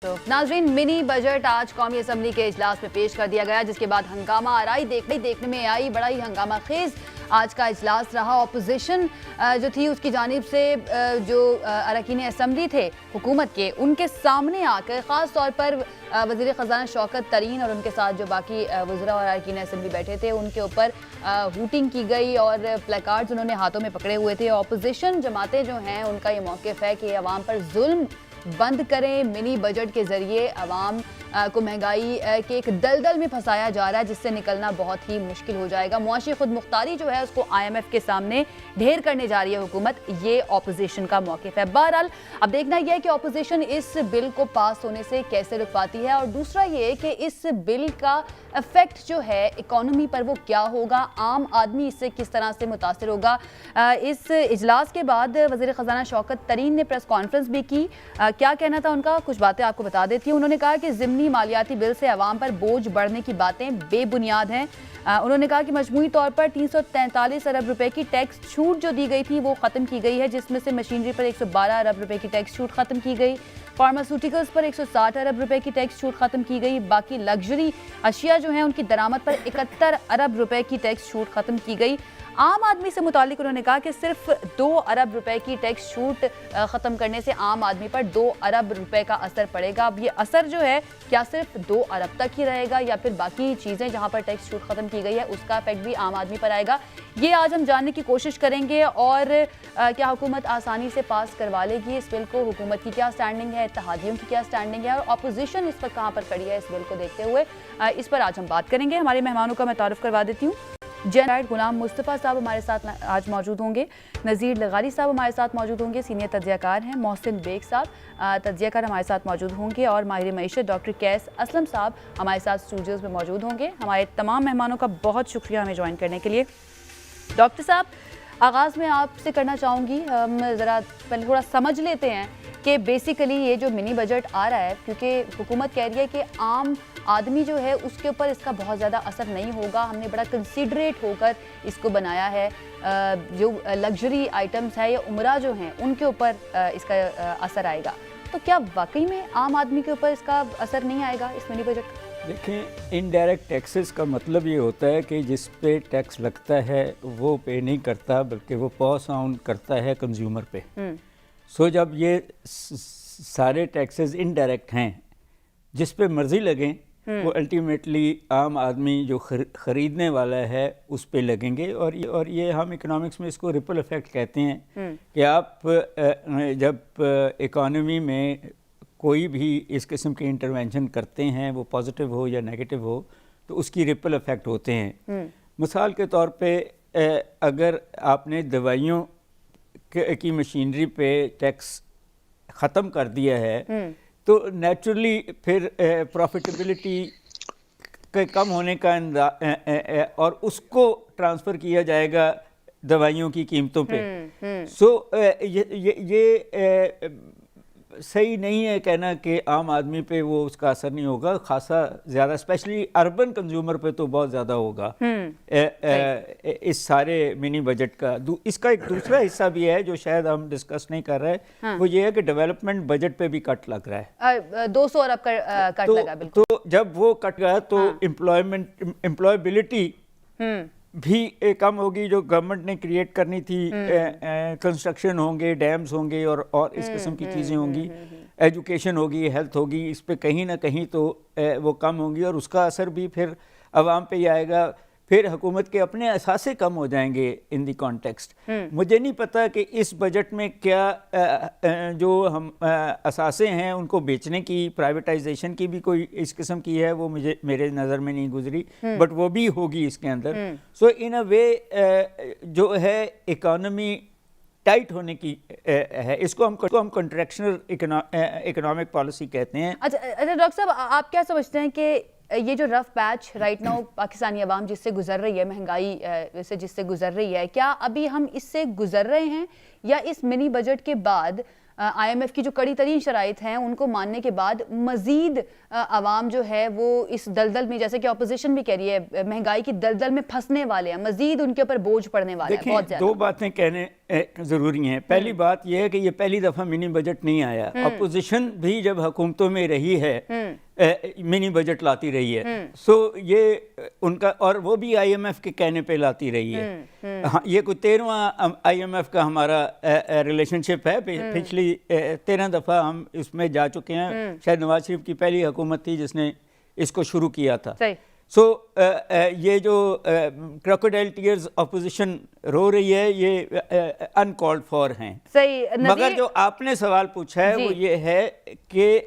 तो नाजरीन, mini budget आज कौमी असम्बली के इजलास में पेश कर दिया गया, जिसके बाद हंगामा आराई देखने में आई। बड़ा ही हंगामा खेज आज का इजलास रहा। ऑपोजिशन जो थी उसकी जानिब से जो अरकान असम्बली थे हुकूमत के, उनके सामने आकर ख़ास तौर पर वज़ीर ख़जाना शौकत तरीन और उनके साथ जो बाकी वज़रा और अरकान असम्बली बैठे थे उनके ऊपर हूटिंग की गई और प्लेकार्ड्स उन्होंने हाथों में पकड़े हुए थे। ऑपोजिशन जमातें जो हैं उनका ये मौक़िफ़ है कि अवाम पर जुल्म बंद करें। मिनी बजट के जरिए अवाम को महंगाई के एक दलदल में फंसाया जा रहा है, जिससे निकलना बहुत ही मुश्किल हो जाएगा। मुआशी खुद मुख्तारी जो है उसको IMF के सामने ढेर करने जा रही है हुकूमत, ये ऑपोजिशन का मौक़िफ़ है। बहरहाल अब देखना यह है कि ऑपोजिशन इस बिल को पास होने से कैसे रुक पाती है, और दूसरा ये कि इस बिल का इफेक्ट जो है इकॉनमी पर वो क्या होगा, आम आदमी इससे किस तरह से मुतासर होगा। इस इजलास के बाद वज़ीर ख़जाना शौकत तरीन ने प्रेस कॉन्फ्रेंस भी की। क्या कहना था उनका, कुछ बातें आपको बता देती हूँ। उन्होंने कहा कि ज़िमनी मालियाती बिल से अवाम पर बोझ बढ़ने की बातें बेबुनियाद हैं। उन्होंने कहा कि मजमूई तौर पर 343 अरब रुपए की टैक्स छूट जो दी गई थी वो ख़त्म की गई है, जिसमें से मशीनरी पर 112 अरब रुपए की टैक्स छूट ख़त्म की गई, फार्मास्यूटिकल्स पर 160 अरब रुपए की टैक्स छूट ख़त्म की गई, बाकी लग्जरी अशिया जो हैं उनकी दरामद पर 71 अरब रुपए की टैक्स छूट ख़त्म की गई। आम आदमी से मुतालिक उन्होंने कहा कि सिर्फ 2 अरब रुपए की टैक्स छूट ख़त्म करने से आम आदमी पर 2 अरब रुपए का असर पड़ेगा। अब ये असर जो है क्या सिर्फ 2 अरब तक ही रहेगा या फिर बाकी चीज़ें जहां पर टैक्स छूट ख़त्म की गई है उसका इफेक्ट भी आम आदमी पर आएगा, ये आज हम जानने की कोशिश करेंगे। और क्या हुकूमत आसानी से पास करवा लेगी इस बिल को, हुकूमत की क्या स्टैंडिंग है, इत्तेहादियों की क्या स्टैंडिंग है, और अपोजिशन इस पर कहाँ पर खड़ी है इस बिल को देखते हुए, इस पर आज हम बात करेंगे। हमारे मेहमानों का मैं तारुफ करवा देती हूँ। जनरल गुलाम मुस्तफ़ा साहब हमारे साथ आज मौजूद होंगे, नज़ीर लगारी साहब हमारे साथ मौजूद होंगे, सीनियर तज्ज़ियाकार हैं, मोहसिन बेग साहब तज्ज़ियाकार हमारे साथ मौजूद होंगे, और माहिर मईशत डॉक्टर कैस असलम साहब हमारे साथ स्टूडियोज़ में मौजूद होंगे। हमारे तमाम मेहमानों का बहुत शुक्रिया हमें ज्वाइन करने के लिए। डॉक्टर साहब, आगाज़ में आपसे करना चाहूँगी, हम ज़रा पहले थोड़ा समझ लेते हैं कि बेसिकली ये जो मिनी बजट आ रहा है, क्योंकि हुकूमत कह रही है कि आम आदमी जो है उसके ऊपर इसका बहुत ज़्यादा असर नहीं होगा, हमने बड़ा कंसीडरेट होकर इसको बनाया है, जो लग्जरी आइटम्स है या उमरा जो हैं उनके ऊपर इसका असर आएगा। तो क्या वाकई में आम आदमी के ऊपर इसका असर नहीं आएगा इस मिनी बजट का? देखें, इनडायरेक्ट टैक्सेस का मतलब ये होता है कि जिस पे टैक्स लगता है वो पे नहीं करता, बल्कि वो पास ऑन करता है कंज्यूमर पे। सो जब ये सारे टैक्सेस इनडायरेक्ट हैं, जिस पे मर्जी लगें, वो अल्टीमेटली आम आदमी जो ख़रीदने वाला है उस पे लगेंगे। और ये हम इकोनॉमिक्स में इसको रिपल इफेक्ट कहते हैं कि आप जब इकोनॉमी में कोई भी इस किस्म के इंटरवेंशन करते हैं, वो पॉजिटिव हो या नेगेटिव हो, तो उसकी रिपल इफेक्ट होते हैं। मिसाल के तौर पे अगर आपने दवाइयों की मशीनरी पे टैक्स ख़त्म कर दिया है तो नेचुरली फिर प्रॉफिटेबिलिटी के कम होने का और उसको ट्रांसफ़र किया जाएगा दवाइयों की कीमतों पे। सो ये सही नहीं है कहना कि आम आदमी पे वो उसका असर नहीं होगा, खासा ज़्यादा, स्पेशली अर्बन कंज्यूमर पे तो बहुत ज़्यादा होगा इस सारे मिनी बजट का। इसका एक दूसरा हिस्सा भी है जो शायद हम डिस्कस नहीं कर रहे, वो ये है कि डेवलपमेंट बजट पे भी कट लग रहा है। 200 अरब का कट लगा, बिल्कुल। तो जब वो कट गया तो एम्प्लॉयबिलिटी भी कम होगी जो गवर्नमेंट ने क्रिएट करनी थी। कंस्ट्रक्शन होंगे, डैम्स होंगे और इस किस्म की चीज़ें होंगी, एजुकेशन होगी, हेल्थ होगी, इस पे कहीं ना कहीं तो वो कम होंगी और उसका असर भी फिर अवाम पे ही आएगा। फिर हुकूमत के अपने असासे कम हो जाएंगे इन दी कॉन्टेक्स्ट। मुझे नहीं पता कि इस बजट में क्या जो हम असासे हैं उनको बेचने की, प्राइवेटाइजेशन की भी कोई इस किस्म की है, वो मेरे नज़र में नहीं गुजरी, बट वो भी होगी इसके अंदर। सो इन अ वे जो है इकॉनमी टाइट होने की है, इसको हम कंट्रैक्शनल इकोनॉमिक पॉलिसी कहते हैं। अच्छा डॉक्टर साहब, आप क्या समझते हैं कि ये जो rough patch right now Pakistani अवाम जिससे गुजर रही है, महंगाई से जिससे गुजर रही है, क्या अभी हम इससे गुजर रहे हैं या इस मिनी बजट के बाद IMF की जो कड़ी तरीन शराइत हैं उनको मानने के बाद मजीद आवाम जो है वो इस दलदल में, जैसे कि ऑपोजिशन भी कह रही है, महंगाई की दलदल में फंसने वाले हैं, मजीद उनके ऊपर बोझ पड़ने वाला है बहुत देखिए, ज्यादा। दो बातें कहने ज़रूरी हैं। पहली बात यह है कि ये पहली दफ़ा मिनी बजट नहीं आया। अपोजिशन भी जब हुकूमतों में रही है मिनी बजट लाती रही है। सो ये उनका, और वो भी IMF के कहने पे लाती रही है। हाँ, ये कोई 13वां IMF का हमारा रिलेशनशिप है। पिछली 13 दफ़ा हम इसमें जा चुके हैं। शायद नवाज शरीफ की पहली हुकूमत थी जिसने इसको शुरू किया था। सो ये जो क्रोकोडाइल टीयर्स अपोजिशन रो रही है, ये अनकॉल्ड फॉर हैं। सही। मगर जो आपने सवाल पूछा है वो ये है कि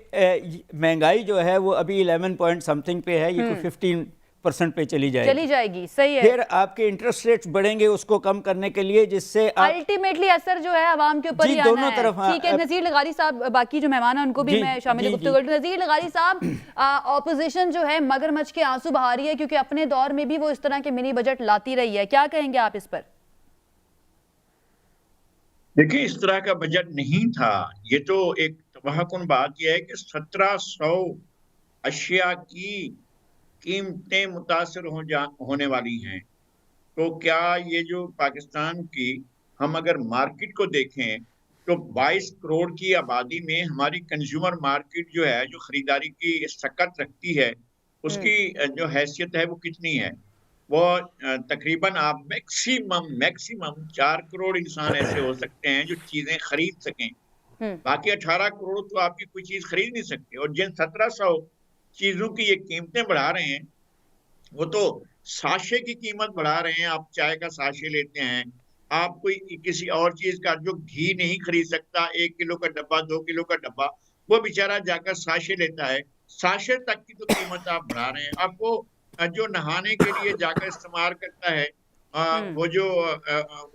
महंगाई जो है वो अभी 11 पॉइंट समथिंग पे है, ये कोई 15% पे चली जाएगी। सही है। फिर आपके इंटरेस्ट रेट्स बढ़ेंगे उसको कम करने के लिए, जिससे अल्टीमेटली असर जो है आवाम के ऊपर ही आना दोनों तरफ। ठीक है। नज़ीर लगारी साहब, बाकी जो मेहमान हैं उनको भी मैं शामिल गुफ्तगू करूं। नज़ीर लगारी साहब, ऑपोजिशन जो है मगरमच्छ के आंसू बहा रही है क्योंकि अपने दौर में भी वो इस तरह के मिनी बजट लाती रही है, क्या कहेंगे आप इस पर? देखिए, इस तरह का बजट नहीं था। ये तो एक तबाहकुन बात यह है कि 1700 अशिया की कीमतें मुतासर होने वाली हैं। तो क्या ये जो पाकिस्तान की, हम अगर मार्केट को देखें तो 22 करोड़ की आबादी में हमारी कंज्यूमर मार्केट जो है, जो खरीदारी की सकत रखती है, उसकी जो हैसियत है वो कितनी है? वो तकरीबन आप मैक्सिमम 4 करोड़ इंसान ऐसे हो सकते हैं जो चीजें खरीद सकें। बाकी 18 करोड़ तो आपकी कोई चीज खरीद नहीं सकते। और जिन 1700 चीजों की ये कीमतें बढ़ा रहे हैं, वो तो साशे की कीमत बढ़ा रहे हैं। आप चाय का साशे लेते हैं, आप कोई किसी और चीज का, जो घी नहीं खरीद सकता 1 किलो का डब्बा, 2 किलो का डब्बा, वो बेचारा जाकर साशे लेता है। साशे तक की तो कीमत आप बढ़ा रहे हैं। आपको जो नहाने के लिए जाकर इस्तेमाल करता है, वो जो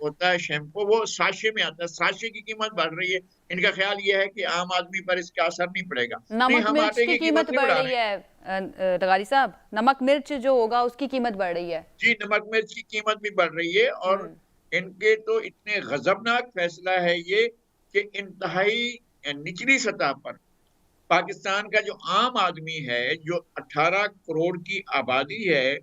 होता है शैम्पू, वो साशे में आता है, साशे की कीमत बढ़ रही है। इनका ख्याल ये है कि आम आदमी पर इसका असर नहीं पड़ेगा। नमक मिर्च की कीमत बढ़ रही है लगारी साहब, नमक मिर्च जो होगा उसकी कीमत बढ़ रही है। जी, नमक मिर्च की कीमत भी बढ़ रही है। और इनके तो इतने गजबनाक फैसला है ये कि इंतहाई निचली सतह पर पाकिस्तान का जो आम आदमी है, जो 18 करोड़ की आबादी है,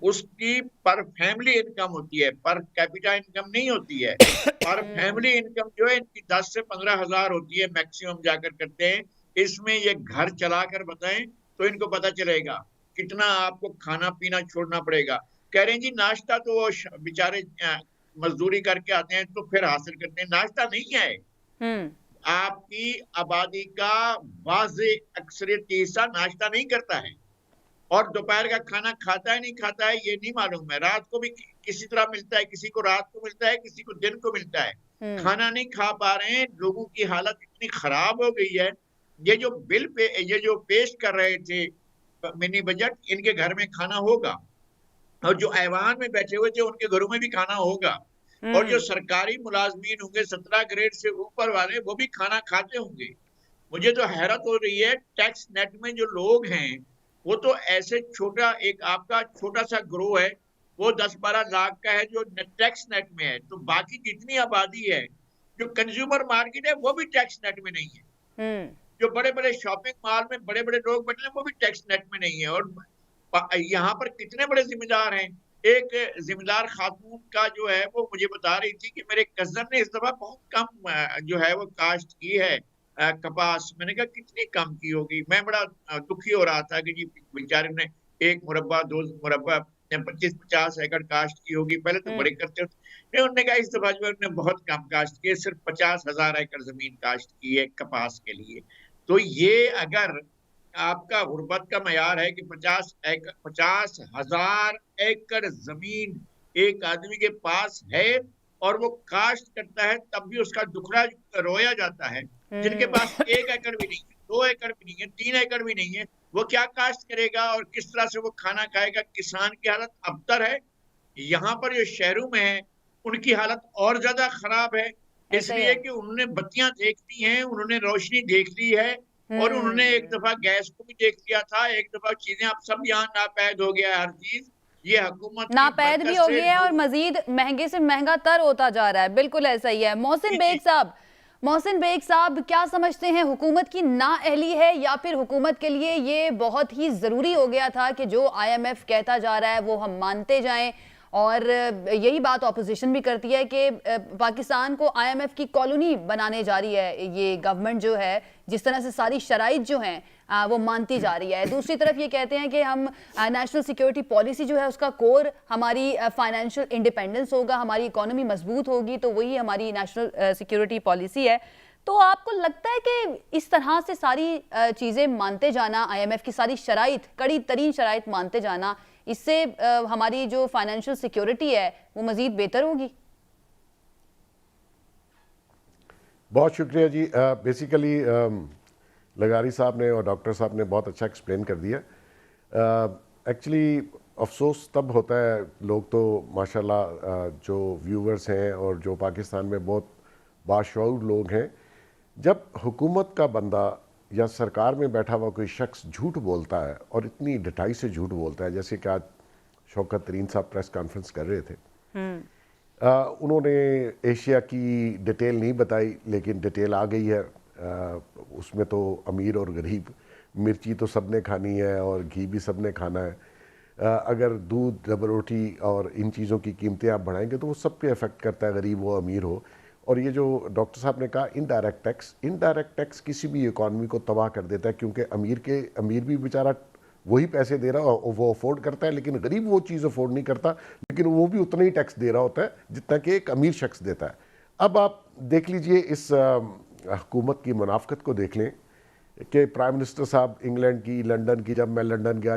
उसकी पर फैमिली इनकम होती है, पर कैपिटा इनकम नहीं होती है। पर फैमिली इनकम जो है इनकी 10 से 15 हजार होती है, मैक्सिमम जाकर करते हैं। इसमें ये घर चलाकर बताएं तो इनको पता चलेगा कितना आपको खाना पीना छोड़ना पड़ेगा। कह रहे हैं जी नाश्ता तो वो बेचारे मजदूरी करके आते हैं तो फिर हासिल करते हैं, नाश्ता नहीं है। आपकी आबादी का वाज़े अक्सरियत हिस्सा नाश्ता नहीं करता है, और दोपहर का खाना खाता है नहीं खाता है ये नहीं मालूम है। रात को भी किसी तरह मिलता है, किसी को रात को मिलता है, किसी को दिन को मिलता है। खाना नहीं खा पा रहे हैं, लोगों की हालत इतनी खराब हो गई है। ये जो ये जो पेश कर रहे थे मिनी बजट, इनके घर में खाना होगा, और जो ऐवान में बैठे हुए थे उनके घरों में भी खाना होगा, और जो सरकारी मुलाजमीन होंगे 17 ग्रेड से ऊपर वाले, वो भी खाना खाते होंगे। मुझे तो हैरत हो रही है, टैक्स नेट में जो लोग हैं वो तो ऐसे छोटा, एक आपका छोटा सा ग्रोह है, वो 10-12 लाख का है जो टैक्स नेट में है। तो बाकी जितनी आबादी है, जो कंज्यूमर मार्केट है, वो भी टैक्स नेट में नहीं है। जो बड़े बड़े शॉपिंग मॉल में बड़े बड़े लोग बैठे हैं, वो भी टैक्स नेट में नहीं है। और यहाँ पर कितने बड़े जिम्मेदार हैं। एक जिम्मेदार खातून का जो है वो मुझे बता रही थी कि मेरे कजन ने इस दफा बहुत कम जो है वो काश्त की है कपास। मैंने कहा कितनी कम की होगी। मैं बड़ा दुखी हो रहा था कि जी बेचारे ने 1 मुरब्बा 2 मुरब्बा 25-50 एकड़ काश्त की होगी, पहले तो बड़े करते थे। उन्होंने कहा इस दफा जो है उन्होंने बहुत कम काश्त की है, सिर्फ 50,000 एकड़ जमीन काश्त की है कपास के लिए। तो ये अगर आपका गुर्बत का मयार है कि 50,000 एकड़ जमीन एक आदमी के पास है और वो काश्त करता है, तब भी उसका दुखड़ा रोया जाता है। जिनके पास 1 एकड़ भी नहीं है, 2 एकड़ भी नहीं है, 3 एकड़ भी नहीं है, वो क्या काश्त करेगा और किस तरह से वो खाना खाएगा। किसान की हालत अबतर है। यहाँ पर जो शहरों में है उनकी हालत और ज्यादा खराब है, इसलिए कि उन्होंने बत्तियां देख ली हैं, उन्होंने रोशनी देख ली है, और उन्होंने एक दफा गैस को भी देख लिया था, एक दफा चीजें अब सब यहाँ नापैद हो गया है हर चीज। ये हुकूमत नापैद भी हो गई है और मजीद महंगे से महंगा तर होता जा रहा है। बिल्कुल ऐसा ही है। मोहसिन बेग साहब, मोहसिन बेग साहब, क्या समझते हैं, हुकूमत की नाअहली है या फिर हुकूमत के लिए ये बहुत ही ज़रूरी हो गया था कि जो IMF कहता जा रहा है वो हम मानते जाएं? और यही बात ऑपोजिशन भी करती है कि पाकिस्तान को IMF की कॉलोनी बनाने जा रही है ये गवर्नमेंट जो है, जिस तरह से सारी शराइत जो हैं वो मानती जा रही है। दूसरी तरफ ये कहते हैं कि हम नेशनल सिक्योरिटी पॉलिसी जो है उसका कोर हमारी फाइनेंशियल इंडिपेंडेंस होगा, हमारी इकोनॉमी मजबूत होगी, तो वही हमारी नेशनल सिक्योरिटी पॉलिसी है। तो आपको लगता है कि इस तरह से सारी चीज़ें मानते जाना, IMF की सारी शराइत, कड़ी तरीन शराइत मानते जाना, इससे हमारी जो फाइनेंशियल सिक्योरिटी है वो मज़ीद बेहतर होगी? बहुत शुक्रिया जी। बेसिकली लगारी साहब ने और डॉक्टर साहब ने बहुत अच्छा एक्सप्लेन कर दिया। एक्चुअली अफसोस तब होता है, लोग तो माशाल्लाह जो व्यूवर्स हैं और जो पाकिस्तान में बहुत बाशऊर लोग हैं, जब हुकूमत का बंदा या सरकार में बैठा हुआ कोई शख्स झूठ बोलता है और इतनी ढटाई से झूठ बोलता है, जैसे कि आज शौकत तरीन साहब प्रेस कॉन्फ्रेंस कर रहे थे। उन्होंने एशिया की डिटेल नहीं बताई, लेकिन डिटेल आ गई है। उसमें तो अमीर और गरीब, मिर्ची तो सबने खानी है और घी भी सबने खाना है। अगर दूध, रबर रोटी और इन चीज़ों की कीमतें आप बढ़ाएंगे तो वो सब पे इफेक्ट करता है, गरीब हो अमीर हो। और ये जो डॉक्टर साहब ने कहा इनडायरेक्ट टैक्स किसी भी इकॉनमी को तबाह कर देता है, क्योंकि अमीर भी बेचारा वही पैसे दे रहा है, वो अफोर्ड करता है, लेकिन गरीब वो चीज़ अफोर्ड नहीं करता, लेकिन वो भी उतना ही टैक्स दे रहा होता है जितना कि एक अमीर शख्स देता है। अब आप देख लीजिए इस हुकूमत की मुनाफकत को देख लें कि प्राइम मिनिस्टर साहब इंग्लैंड की, लंदन की, जब मैं लंदन गया,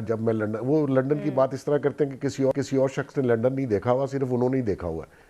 वो लंदन की बात इस तरह करते हैं कि किसी और शख्स ने लंदन नहीं देखा हुआ, सिर्फ उन्होंने ही देखा हुआ है।